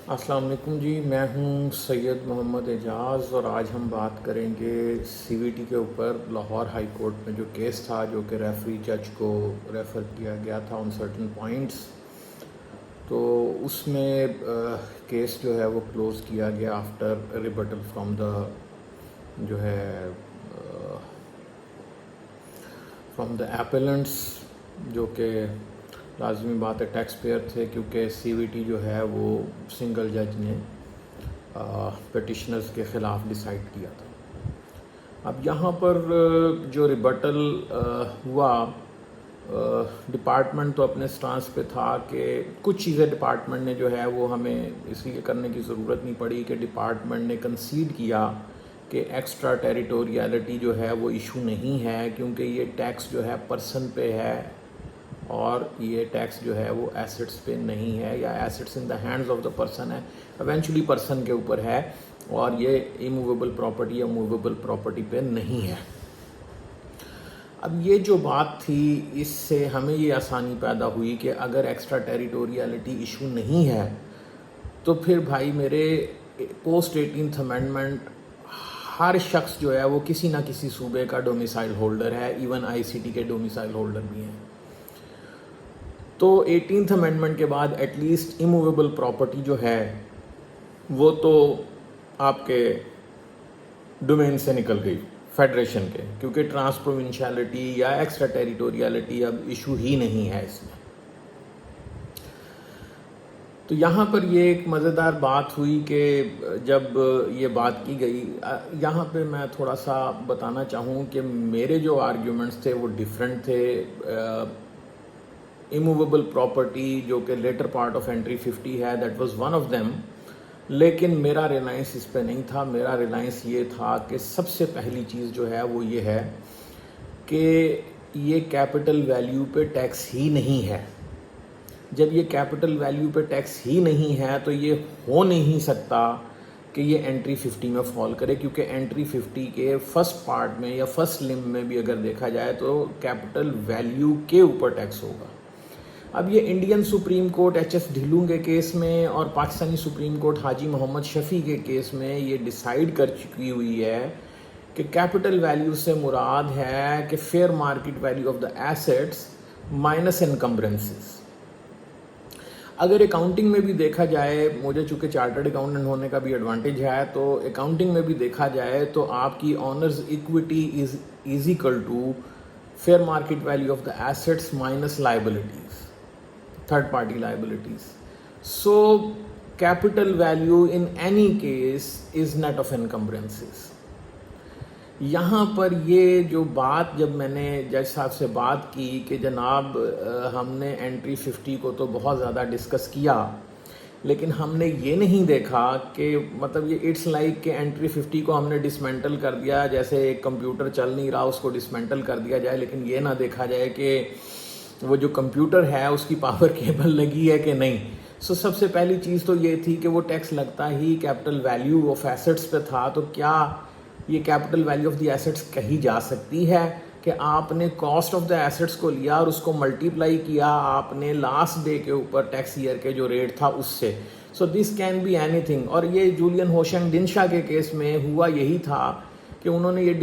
السلام علیکم جی، میں ہوں سید محمد اعجاز اور آج ہم بات کریں گے سی وی ٹی کے اوپر لاہور ہائی کورٹ میں جو کیس تھا جو کہ ریفری جج کو ریفر کیا گیا تھا آن سرٹن پوائنٹس. تو اس میں کیس جو ہے وہ کلوز کیا گیا آفٹر ریبٹل فرام دا جو ہے فرام دا ایپلنٹس، جو کہ لازمی بات ہے ٹیکس پیئر تھے کیونکہ سی وی ٹی جو ہے وہ سنگل جج نے پٹیشنرز کے خلاف ڈیسائیڈ کیا تھا. اب یہاں پر جو ریبٹل ہوا، ڈپارٹمنٹ تو اپنے سٹانس پہ تھا کہ کچھ چیزیں ڈپارٹمنٹ نے جو ہے وہ ہمیں اس لیے کرنے کی ضرورت نہیں پڑی کہ ڈپارٹمنٹ نے کنسیڈ کیا کہ ایکسٹرا ٹیریٹوریالٹی جو ہے وہ ایشو نہیں ہے، کیونکہ یہ ٹیکس جو ہے پرسن پہ ہے اور یہ ٹیکس جو ہے وہ ایسٹس پہ نہیں ہے، یا assets in the hands of the person ہے، ایونچولی پرسن کے اوپر ہے، اور یہ ایموویبل پراپرٹی یا موویبل پراپرٹی پہ نہیں ہے. اب یہ جو بات تھی اس سے ہمیں یہ آسانی پیدا ہوئی کہ اگر ایکسٹرا ٹیریٹوریالٹی ایشو نہیں ہے تو پھر بھائی میرے پوسٹ 18th امینڈمنٹ ہر شخص جو ہے وہ کسی نہ کسی صوبے کا ڈومیسائل ہولڈر ہے، ایون آئی سی ٹی کے ڈومیسائل ہولڈر بھی ہیں. تو 18th امینڈمنٹ کے بعد ایٹ لیسٹ ایموویبل پراپرٹی جو ہے وہ تو آپ کے ڈومین سے نکل گئی فیڈریشن کے، کیونکہ ٹرانس پروونشیلٹی یا ایکسٹرا ٹیریٹوریالٹی اب ایشو ہی نہیں ہے اس میں. تو یہاں پر یہ ایک مزیدار بات ہوئی کہ جب یہ بات کی گئی، یہاں پہ میں تھوڑا سا بتانا چاہوں کہ میرے جو آرگیومنٹس تھے وہ ڈیفرنٹ تھے. ایموویبل پراپرٹی جو کہ لیٹر پارٹ آف انٹری 50 ہے، that was one of them, لیکن میرا ریلائنس اس پہ نہیں تھا. میرا ریلائنس یہ تھا کہ سب سے پہلی چیز جو ہے وہ یہ ہے کہ یہ کیپٹل ویلیو پہ ٹیکس ہی نہیں ہے. جب یہ کیپٹل ویلیو پہ ٹیکس ہی نہیں ہے تو یہ ہو نہیں سکتا کہ یہ انٹری 50 میں فال کرے، کیونکہ انٹری 50 کے فرسٹ پارٹ میں یا فرسٹ لمب میں بھی اگر دیکھا جائے تو کیپٹل ویلیو کے اوپر ٹیکس ہوگا. اب یہ Indian Supreme Court H S Dhillon کے کیس میں اور پاکستانی سپریم کورٹ حاجی محمد شفیع کے کیس میں یہ ڈیسائیڈ کر چکی ہوئی ہے کہ کیپٹل ویلیو سے مراد ہے کہ fair market value of the assets minus encumbrances. اگر اکاؤنٹنگ میں بھی دیکھا جائے، مجھے چونکہ چارٹرڈ اکاؤنٹنٹ ہونے کا بھی ایڈوانٹیج ہے، تو اکاؤنٹنگ میں بھی دیکھا جائے تو آپ کی owner's equity is equal to fair market value of the assets minus liabilities, third party liabilities. So capital value in any case is net of encumbrances. یہاں پر یہ جو بات جب میں نے جج صاحب سے بات کی کہ جناب ہم نے انٹری 50 کو تو بہت زیادہ ڈسکس کیا، لیکن ہم نے یہ نہیں دیکھا کہ مطلب یہ اٹس لائک کہ انٹری 50 کو ہم نے ڈسمینٹل کر دیا، جیسے ایک کمپیوٹر چل نہیں رہا اس کو ڈسمینٹل کر دیا جائے، لیکن یہ نہ دیکھا جائے کہ وہ جو کمپیوٹر ہے اس کی پاور کیبل لگی ہے کہ نہیں. سو سب سے پہلی چیز تو یہ تھی کہ وہ ٹیکس لگتا ہی کیپٹل ویلیو آف ایسٹس پہ تھا. تو کیا یہ capital value of the assets کہی جا سکتی ہے کہ آپ نے کاسٹ آف دا ایسٹس کو لیا اور اس کو ملٹیپلائی کیا آپ نے لاسٹ ڈے کے اوپر ٹیکس ایئر کے جو ریٹ تھا اس سے. So this can be anything. اور یہ جولین ہوشنگ ڈنشا کے کیس میں ہوا یہی تھا کہ انہوں نے یہ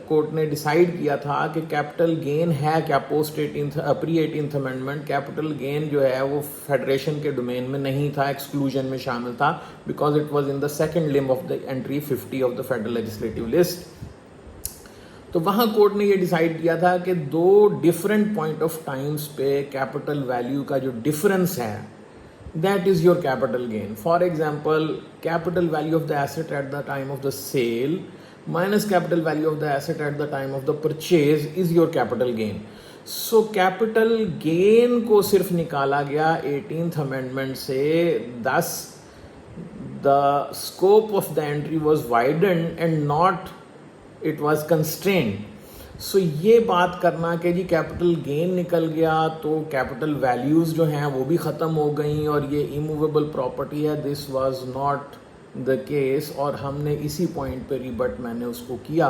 کورٹ نے ڈیسائیڈ کیا تھا کہ کیپٹل گین ہے کیا post 18th amendment capital gain جو ہے وہ فیڈریشن کے ڈومین میں نہیں تھا، ایکسکلوژن میں شامل تھا، because it was in the second limb of the entry 50 of the federal legislative list. تو وہاں کورٹ نے یہ ڈیسائیڈ کیا تھا کہ دو ڈفرینٹ پوائنٹ آف ٹائمز پہ کیپٹل ویلیو کا جو ڈفرنس ہے that is your capital gain. For example, capital value of the asset at the time of the sale minus capital value of the asset at the time of the purchase is your capital gain. So capital gain کو صرف نکالا گیا 18th amendment سے. thus the scope of the entry was widened and not it was constrained. سو یہ بات کرنا کہ جی capital gain نکل گیا تو کیپٹل ویلیوز جو ہیں وہ بھی ختم ہو گئیں اور یہ ایموویبل پراپرٹی ہے، this was not the case. اور ہم نے اسی پوائنٹ پہ ریبٹ میں نے اس کو کیا.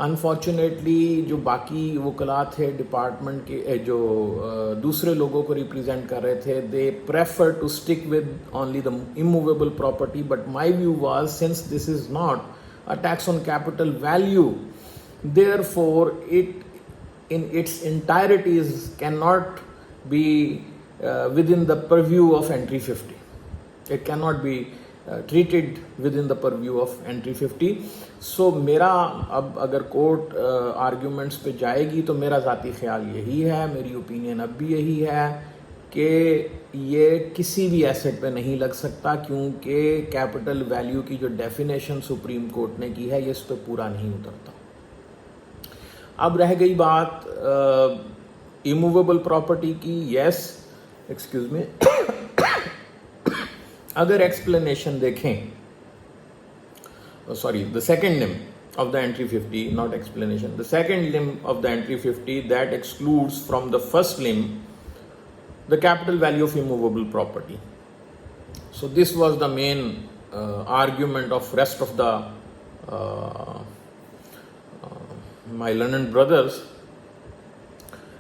انفارچونیٹلی جو باقی وکلاء تھے ڈپارٹمنٹ کے جو دوسرے لوگوں کو ریپرزینٹ کر رہے تھے, they prefer to stick with only the immovable property, but my view was since this is not a tax on capital value, therefore it in its entirety cannot be within the purview of entry 50. It cannot be treated within the purview of entry 50. So میرا اب اگر court arguments پہ جائے گی تو میرا ذاتی خیال یہی ہے, میری اوپینین اب بھی یہی ہے کہ یہ کسی بھی ایسٹ پہ نہیں لگ سکتا, کیونکہ کیپٹل ویلیو کی جو ڈیفینیشن سپریم کورٹ نے کی ہے یہ اس پہ پورا نہیں اترتا. اب رہ گئی بات ایموویبل پراپرٹی کی. یس ایکسکیوز می, اگر ایکسپلینیشن دیکھیں, sorry, the second limb of the entry 50, not explanation, the second limb of the entry 50 that excludes from the first limb the capital value of immovable property. So this was the main argument of rest of the my learned brothers.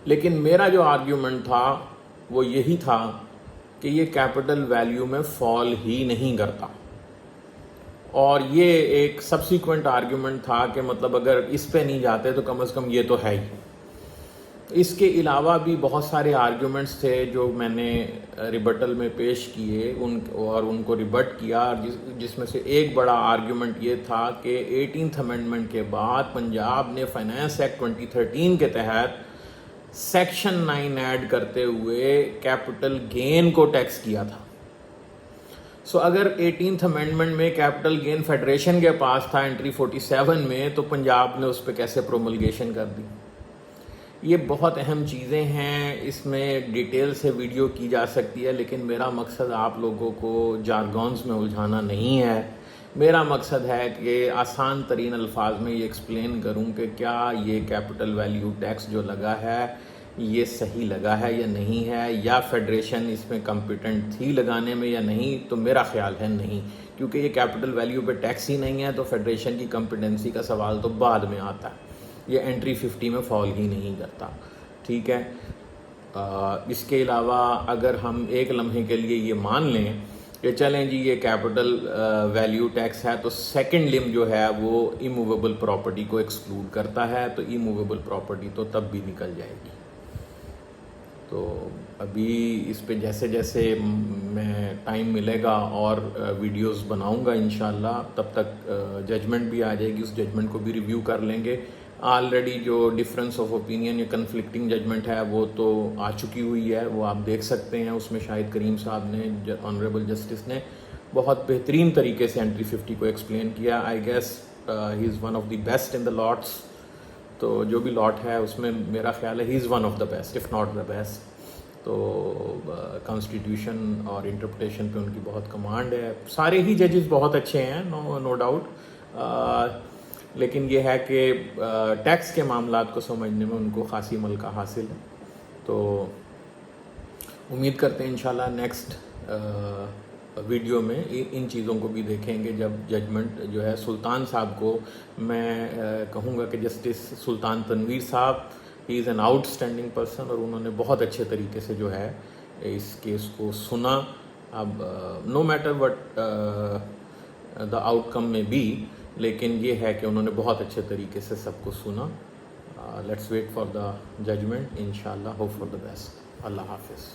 لیکن میرا جو argument تھا وہ یہی تھا کہ یہ capital value میں فال ہی نہیں کرتا, اور یہ ایک سبسیکوینٹ آرگیومنٹ تھا کہ مطلب اگر اس پہ نہیں جاتے تو کم از کم یہ تو ہے ہی. اس کے علاوہ بھی بہت سارے آرگیومنٹس تھے جو میں نے ریبٹل میں پیش کیے اور ان کو ریبٹ کیا, جس میں سے ایک بڑا آرگیومنٹ یہ تھا کہ 18th امینڈمنٹ کے بعد پنجاب نے فائنانس ایکٹ 2013 کے تحت سیکشن 9 ایڈ کرتے ہوئے کیپٹل گین کو ٹیکس کیا تھا. سو اگر 18th امینڈمنٹ میں کیپٹل گین فیڈریشن کے پاس تھا انٹری 47 میں, تو پنجاب نے اس پہ کیسے پروملگیشن کر دی؟ یہ بہت اہم چیزیں ہیں, اس میں ڈیٹیل سے ویڈیو کی جا سکتی ہے, لیکن میرا مقصد آپ لوگوں کو جارگونز میں الجھانا نہیں ہے. میرا مقصد ہے کہ آسان ترین الفاظ میں یہ ایکسپلین کروں کہ کیا یہ کیپٹل ویلیو ٹیکس جو لگا ہے یہ صحیح لگا ہے یا نہیں ہے, یا فیڈریشن اس میں کمپیٹنٹ تھی لگانے میں یا نہیں. تو میرا خیال ہے نہیں, کیونکہ یہ کیپٹل ویلیو پہ ٹیکس ہی نہیں ہے, تو فیڈریشن کی کمپیٹنسی کا سوال تو بعد میں آتا ہے. یہ انٹری 50 میں فال ہی نہیں کرتا. ٹھیک ہے. اس کے علاوہ اگر ہم ایک لمحے کے لیے یہ مان لیں کہ چلیں جی یہ کیپٹل ویلیو ٹیکس ہے, تو سیکنڈ لم جو ہے وہ ایموویبل پراپرٹی کو ایکسکلوڈ کرتا ہے, تو ایموویبل پراپرٹی تو تب بھی نکل جائے گی. تو ابھی اس پہ جیسے جیسے میں ٹائم ملے گا اور ویڈیوز بناؤں گا انشاءاللہ, تب تک ججمنٹ بھی آ جائے گی, اس ججمنٹ کو بھی ریویو کر لیں گے. آلریڈی جو ڈفرینس آف اوپینین یا کنفلکٹنگ ججمنٹ ہے وہ تو آ چکی ہوئی ہے, وہ آپ دیکھ سکتے ہیں. اس میں شاہد کریم صاحب نے, آنریبل جسٹس نے بہت بہترین طریقے سے انٹری 50 کو ایکسپلین کیا. I guess he is one of the best in the lots. تو جو بھی لاٹ ہے اس میں میرا خیال ہے he is one of the best, if not the best. تو کانسٹیٹیوشن اور انٹرپریٹیشن پہ ان کی بہت کمانڈ ہے. سارے ہی ججز بہت اچھے ہیں, نو ڈاؤٹ, لیکن یہ ہے کہ ٹیکس کے معاملات کو سمجھنے میں ان کو خاصی ملکہ حاصل ہے. تو امید کرتے ہیں انشاءاللہ نیکسٹ ویڈیو میں ان چیزوں کو بھی دیکھیں گے. جب ججمنٹ جو ہے سلطان صاحب کو, میں کہوں گا کہ جسٹس سلطان تنویر صاحب, he is an outstanding person, اور انہوں نے بہت اچھے طریقے سے جو ہے اس کیس کو سنا. اب no matter what the out کم میں بی, لیکن یہ ہے کہ انہوں نے بہت اچھے طریقے سے سب کو سنا. Let's wait for the judgement انشاءاللہ, ہوپ فار دا بیسٹ. اللہ حافظ.